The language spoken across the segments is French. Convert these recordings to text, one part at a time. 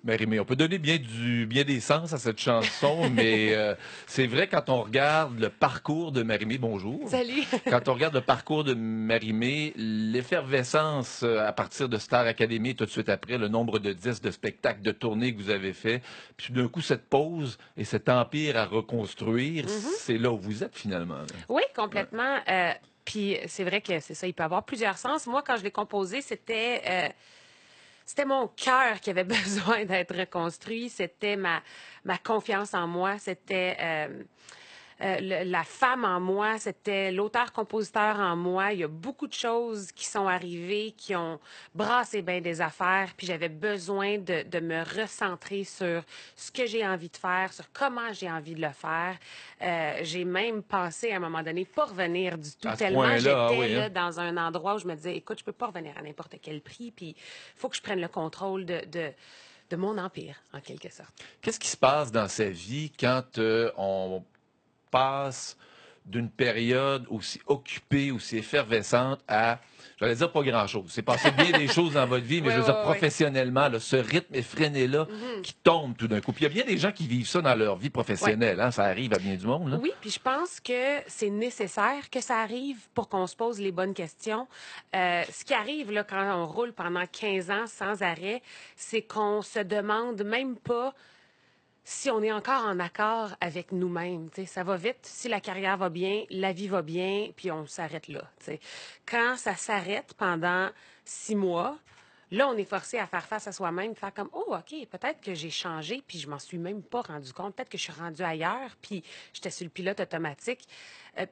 Mérimée. On peut donner bien des sens à cette chanson, mais c'est vrai quand on regarde le parcours de Mérimée, bonjour, Salut! quand on regarde le parcours de Mérimée, l'effervescence à partir de Star Academy, tout de suite après, le nombre de disques, de spectacles, de tournées que vous avez fait, puis d'un coup cette pause et cet empire à reconstruire, Mhm. c'est là où vous êtes finalement. Là. Oui, Ouais. complètement. Puis c'est vrai que c'est ça, il peut avoir plusieurs sens. Moi, quand je l'ai composé, c'était mon cœur qui avait besoin d'être reconstruit. C'était ma confiance en moi. C'était la femme en moi. C'était l'auteur-compositeur en moi. Il y a beaucoup de choses qui sont arrivées, qui ont brassé bien des affaires. Puis j'avais besoin de me recentrer sur ce que j'ai envie de faire, sur comment j'ai envie de le faire. J'ai même pensé à un moment donné pas revenir du tout, À ce tellement point-là, ah j'étais oui, là hein? dans un endroit où je me disais, écoute, je peux pas revenir à n'importe quel prix, puis il faut que je prenne le contrôle de mon empire, en quelque sorte. Qu'est-ce qui se passe dans sa vie quand on passe d'une période aussi occupée, aussi effervescente à, j'allais dire pas grand-chose. C'est passé bien des choses dans votre vie, mais Oui, je veux oui, dire oui. professionnellement, là, ce rythme effréné-là qui tombe tout d'un coup. Puis il y a bien des gens qui vivent ça dans leur vie Oui. professionnelle, hein? Ça arrive à bien du monde, là. Oui, puis je pense que c'est nécessaire que ça arrive pour qu'on se pose les bonnes questions. Ce qui arrive là, quand on roule pendant 15 ans sans arrêt, c'est qu'on se demande même pas si on est encore en accord avec nous-mêmes. Tu sais, ça va vite. Si la carrière va bien, la vie va bien, puis on s'arrête là. Tu sais. Quand ça s'arrête pendant 6 mois, là, on est forcé à faire face à soi-même, faire comme, oh, OK, peut-être que j'ai changé, puis je m'en suis même pas rendu compte. Peut-être que je suis rendue ailleurs, puis j'étais sur le pilote automatique.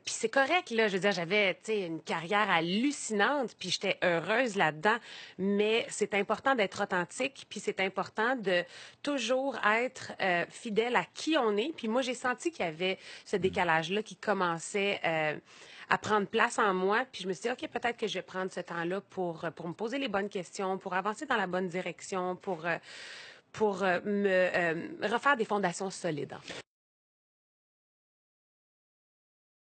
Puis c'est correct, là. Je veux dire, j'avais, tu sais, une carrière hallucinante, puis j'étais heureuse là-dedans. Mais c'est important d'être authentique, puis c'est important de toujours être fidèle à qui on est. Puis moi, j'ai senti qu'il y avait ce décalage-là qui commençait à prendre place en moi. Puis je me suis dit, OK, peut-être que je vais prendre ce temps-là pour me poser les bonnes questions, pour avancer dans la bonne direction, pour me refaire des fondations solides, en fait.